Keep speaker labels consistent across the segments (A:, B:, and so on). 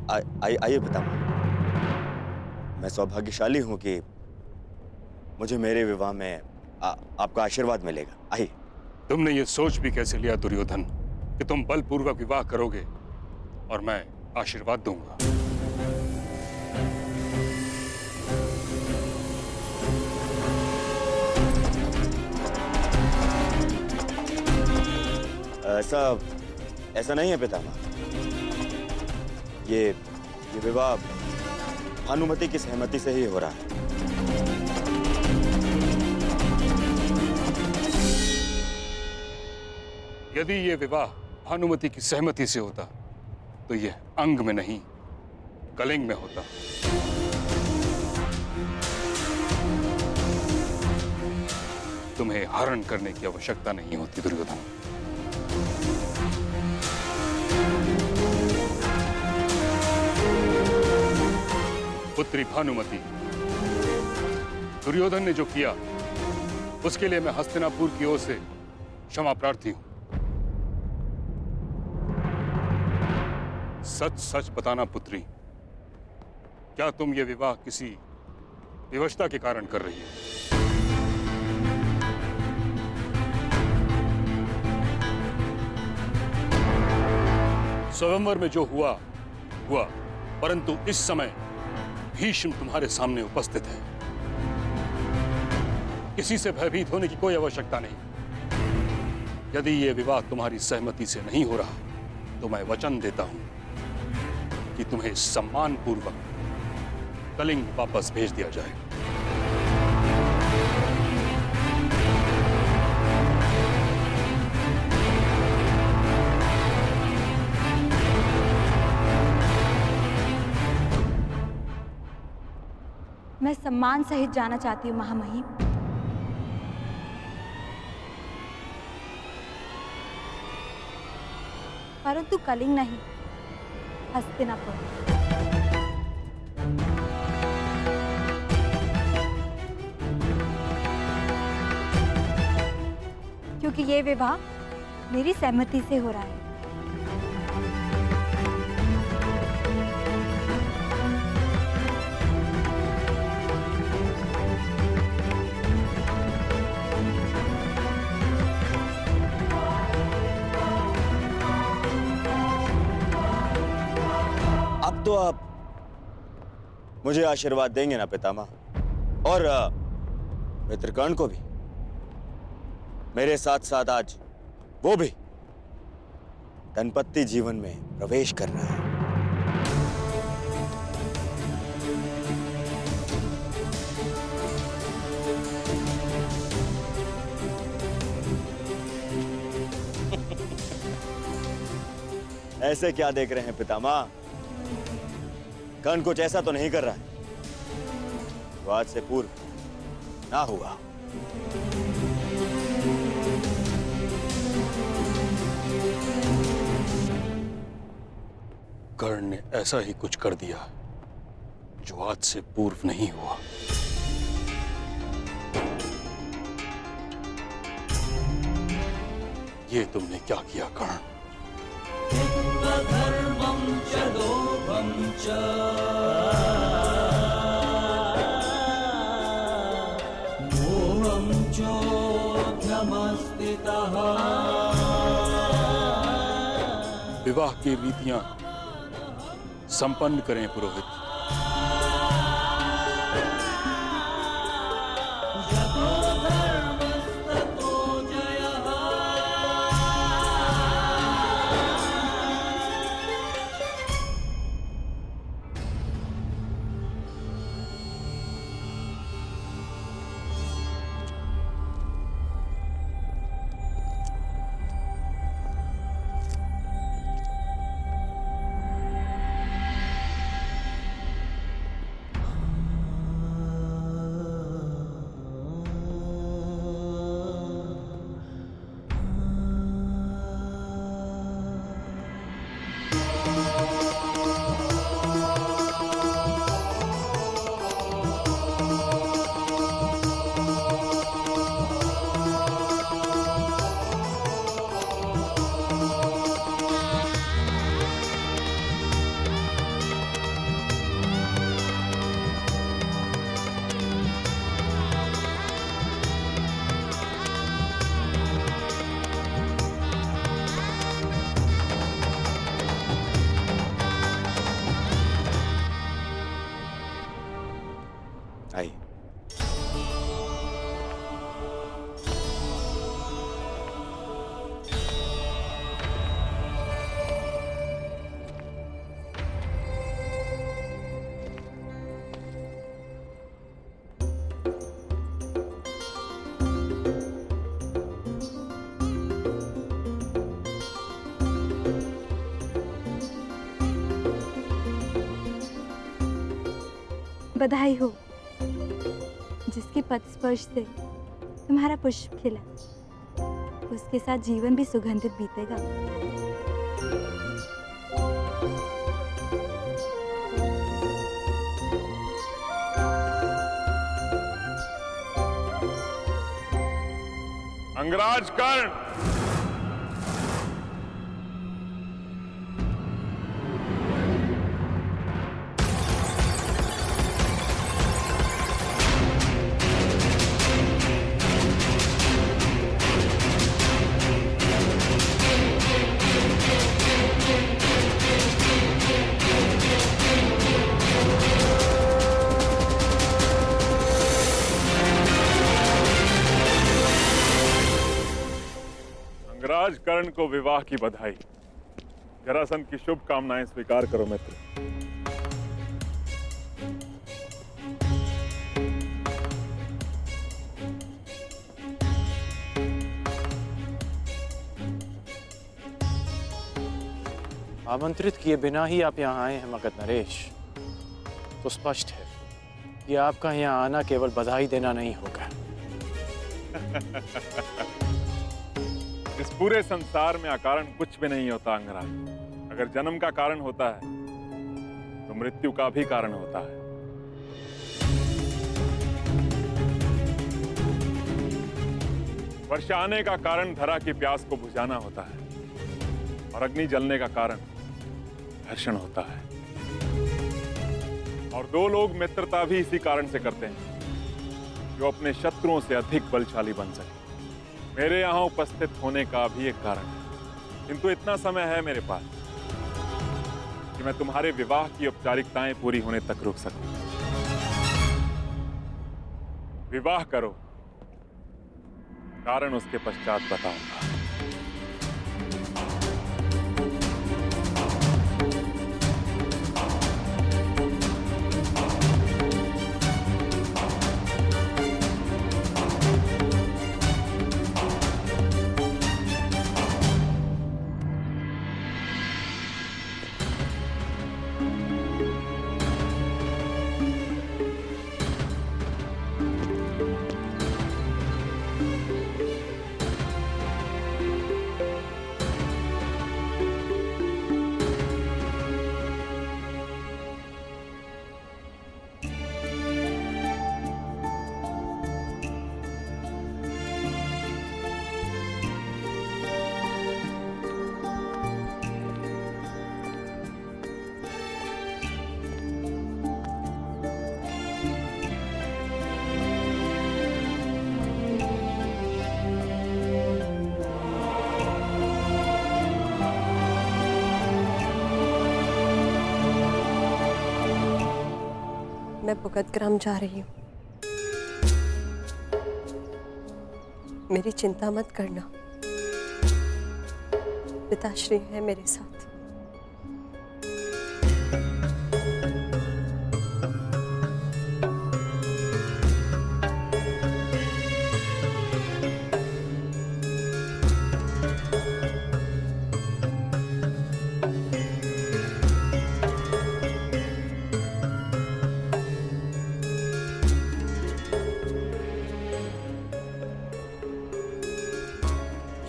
A: आइए पितामह। मैं सौभाग्यशाली हूं कि मुझे मेरे विवाह में आपका आशीर्वाद मिलेगा। आइए।
B: तुमने ये सोच भी कैसे लिया दुर्योधन कि तुम बलपूर्वक विवाह करोगे और मैं आशीर्वाद दूंगा?
A: ऐसा ऐसा नहीं है पितामह। ये विवाह भानुमति की सहमति से ही हो रहा है।
B: यदि ये विवाह भानुमति की सहमति से होता तो यह अंग में नहीं कलिंग में होता। तुम्हें हरण करने की आवश्यकता नहीं होती दुर्योधन। पुत्री भानुमति, दुर्योधन ने जो किया उसके लिए मैं हस्तिनापुर की ओर से क्षमा प्रार्थी हूं। सच सच बताना पुत्री, क्या तुम ये विवाह किसी विवशता के कारण कर रही हो? स्वयंवर में जो हुआ हुआ, परंतु इस समय भीष्म तुम्हारे सामने उपस्थित है। किसी से भयभीत होने की कोई आवश्यकता नहीं। यदि यह विवाह तुम्हारी सहमति से नहीं हो रहा तो मैं वचन देता हूं कि तुम्हें सम्मानपूर्वक कलिंग वापस भेज दिया जाए।
C: मैं सम्मान सहित जाना चाहती हूँ महामहिम। परंतु कलिंग नहीं, हस्तिनापुर। क्योंकि ये विवाह मेरी सहमति से हो रहा है।
A: तो आप मुझे आशीर्वाद देंगे ना पितामह, और मित्रकर्ण को भी। मेरे साथ साथ आज वो भी दंपत्ति जीवन में प्रवेश कर रहा है। ऐसे क्या देख रहे हैं पितामह? कर्ण कुछ ऐसा तो नहीं कर रहा है जो आज से पूर्व ना हुआ।
B: कर्ण ने ऐसा ही कुछ कर दिया जो आज से पूर्व नहीं हुआ। ये तुमने क्या किया कर्ण?
D: धर्मं च लोभं च मोहं चोऽध्यमस्थितः।
B: विवाह की रीतियां संपन्न करें पुरोहित।
C: बधाई हो। जिसके पद स्पर्श से तुम्हारा पुष्प खिला, उसके साथ जीवन भी सुगंधित बीतेगा।
E: अंगराज कर्ण, अंगराज कर्ण को विवाह की बधाई। जरासंध की शुभकामनाएं स्वीकार करो मित्र।
F: आमंत्रित किए बिना ही आप यहाँ आए हैं मगध नरेश, तो स्पष्ट है कि आपका यहाँ आना केवल बधाई देना नहीं होगा।
E: इस पूरे संसार में अकारण कुछ भी नहीं होता अंगराज। अगर जन्म का कारण होता है तो मृत्यु का भी कारण होता है। वर्षा आने का कारण धरा की प्यास को बुझाना होता है और अग्नि जलने का कारण घर्षण होता है। और दो लोग मित्रता भी इसी कारण से करते हैं, जो अपने शत्रुओं से अधिक बलशाली बन सके। मेरे यहां उपस्थित होने का भी एक कारण है, किंतु इतना समय है मेरे पास कि मैं तुम्हारे विवाह की औपचारिकताएं पूरी होने तक रुक सकूं। विवाह करो, कारण उसके पश्चात बताऊंगा।
G: मैं भगतग्राम जा रही हूँ। मेरी चिंता मत करना, पिताश्री है मेरे साथ।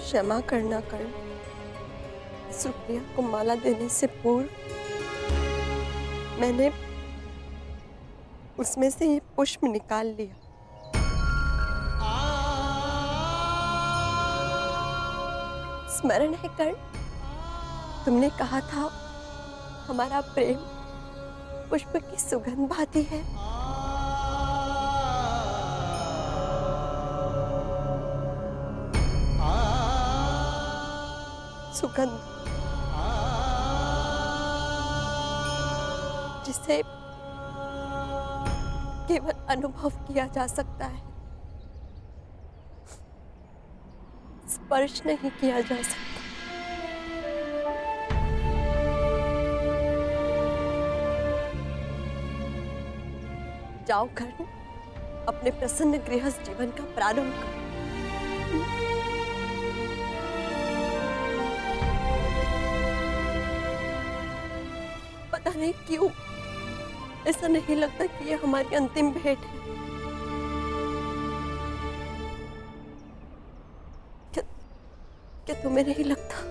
G: क्षमा करना कर्ण। सुप्रिया को माला देने से पूर्व मैंने उसमें से ये पुष्प निकाल लिया। स्मरण है कर्ण, तुमने कहा था हमारा प्रेम पुष्प की सुगंध भाती है। सुगंध जिसे केवल अनुभव किया जा सकता है, स्पर्श नहीं किया जा सकता। जाओ कर्ण, अपने प्रसन्न गृहस्थ जीवन का प्रारंभ करो। पता नहीं क्यों ऐसा नहीं लगता कि ये हमारी अंतिम भेंट है? क्या तुम्हें नहीं लगता?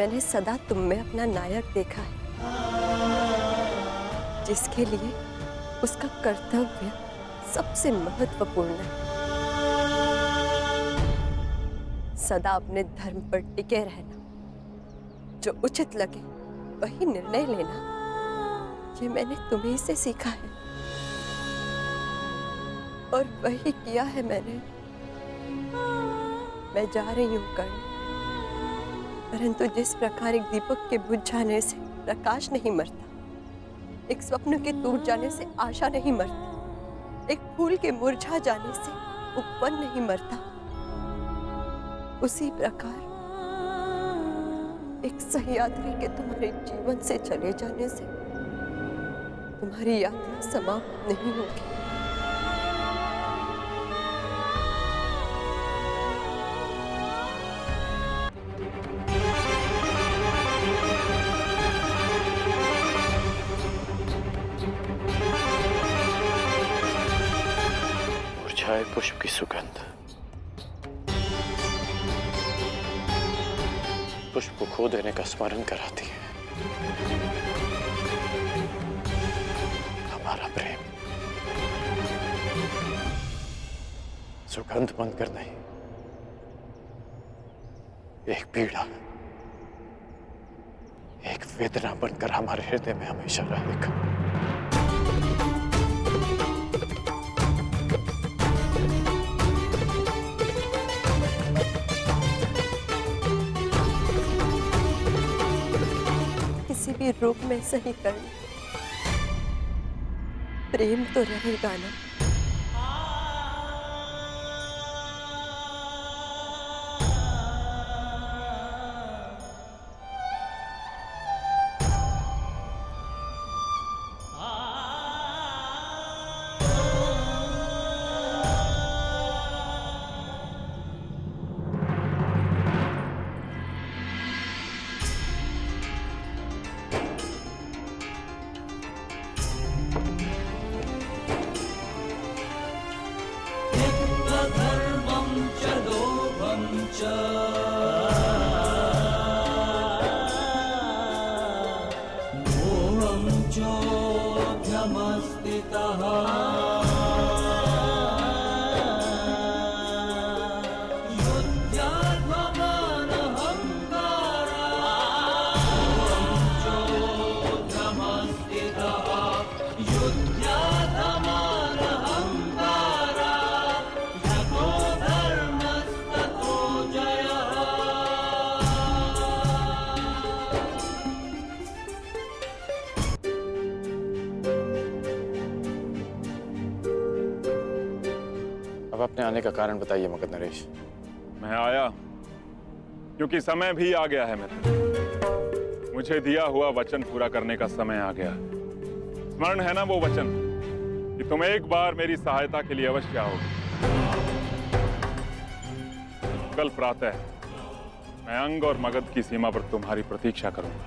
G: मैंने सदा तुम में अपना नायक देखा है, जिसके लिए उसका कर्तव्य सबसे महत्वपूर्ण है। सदा अपने धर्म पर टिके रहना, जो उचित लगे वही निर्णय लेना, ये मैंने तुम्हीं से सीखा है और वही किया है मैंने। मैं जा रही हूँ कर्ण, परंतु जिस प्रकार एक दीपक के बुझ जाने से प्रकाश नहीं मरता, एक स्वप्न के टूट जाने से आशा नहीं मरती, एक फूल के मुरझा जाने से उपवन नहीं मरता, उसी प्रकार एक सहयात्री के तुम्हारे जीवन से चले जाने से तुम्हारी यात्रा समाप्त नहीं होगी।
F: मुरझाए पुष्प की सुगंध पुष्प को खो देने का स्मरण कराती है। हमारा प्रेम सुगंध बनकर नहीं, एक पीड़ा, एक वेदना बनकर हमारे हृदय में हमेशा रहेगा।
G: किसी भी रूप में सही करना, प्रेम तो रहेगा ना।
D: धर्मं च लोभं च मोहं चोऽभ्यमस्थितः
F: अब अपने आने का कारण बताइए मगध नरेश।
E: मैं आया क्योंकि समय भी आ गया है मित्र। मुझे दिया हुआ वचन पूरा करने का समय आ गया। स्मरण है ना वो वचन कि तुम एक बार मेरी सहायता के लिए अवश्य आओगे। कल प्रातः मैं अंग और मगध की सीमा पर तुम्हारी प्रतीक्षा करूंगा।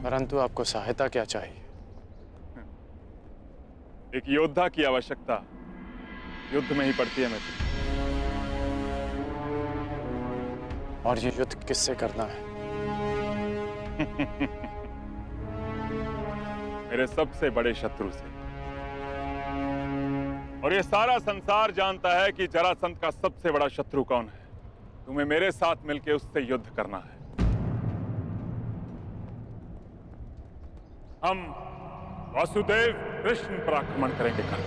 F: परंतु आपको सहायता क्या चाहिए?
E: एक योद्धा की आवश्यकता युद्ध में ही पड़ती है मित्र।
F: और ये युद्ध किससे करना है?
E: मेरे सबसे बड़े शत्रु से। और ये सारा संसार जानता है कि जरासंध का सबसे बड़ा शत्रु कौन है। तुम्हें मेरे साथ मिलकर उससे युद्ध करना है। हम वासुदेव कृष्ण पर आक्रमण करेंगे कल।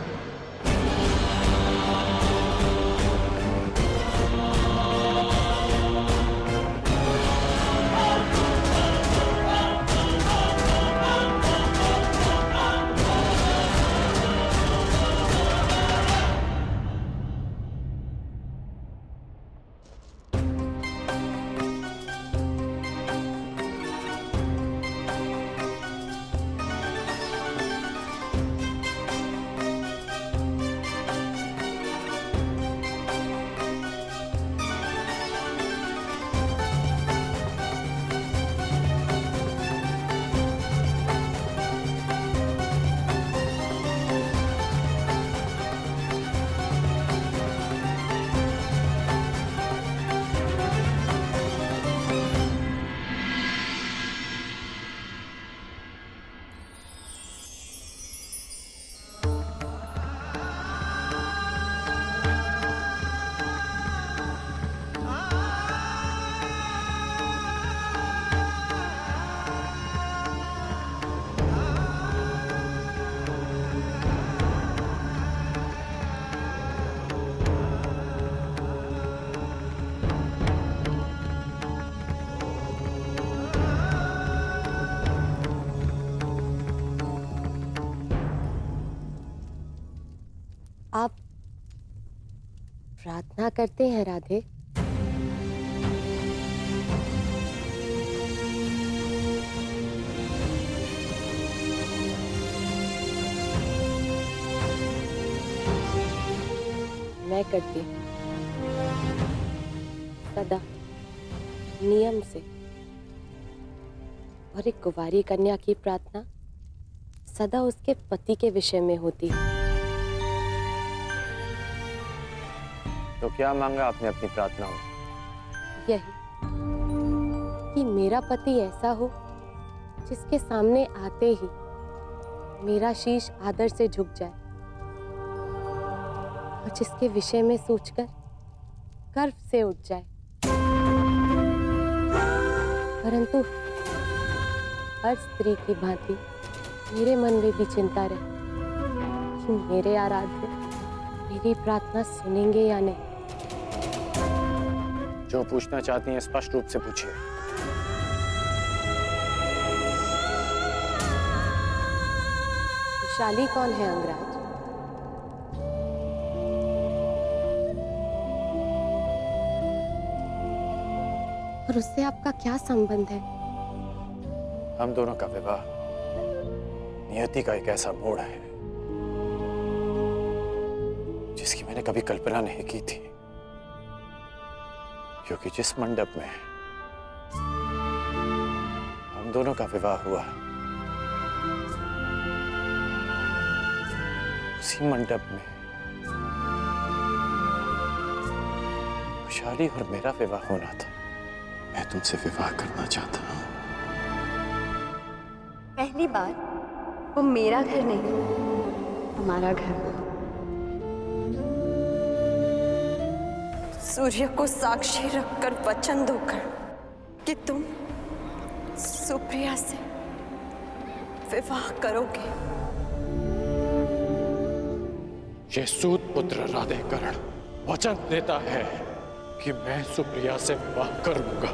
H: प्रार्थना करते हैं राधे। मैं करती हूँ सदा नियम से, और एक कुंवारी कन्या की प्रार्थना सदा उसके पति के विषय में होती है।
F: तो क्या मांगा आपने अपनी प्रार्थना में?
H: यही कि मेरा पति ऐसा हो जिसके सामने आते ही मेरा शीश आदर से झुक जाए, और जिसके विषय में सोचकर गर्व से उठ जाए। परंतु हर स्त्री की भांति मेरे मन में भी चिंता रहे कि मेरे आराध्य मेरी प्रार्थना सुनेंगे या नहीं।
F: जो पूछना चाहती हैं स्पष्ट रूप से पूछिए।
H: विशाली कौन है अंगराज? और उससे आपका क्या संबंध है?
F: हम दोनों का विवाह नियति का एक ऐसा मोड़ है जिसकी मैंने कभी कल्पना नहीं की थी, क्योंकि जिस मंडप में हम दोनों का विवाह हुआ उसी मंडप में विशाली और मेरा विवाह होना था। मैं तुमसे विवाह करना चाहता हूं।
C: पहली बार वो मेरा घर नहीं, हमारा घर है।
G: सूर्य को साक्षी रखकर वचन दोकर कि तुम सुप्रिया से विवाह करोगे।
F: ये सूत पुत्र राधेकरण वचन देता है कि मैं सुप्रिया से विवाह करूंगा।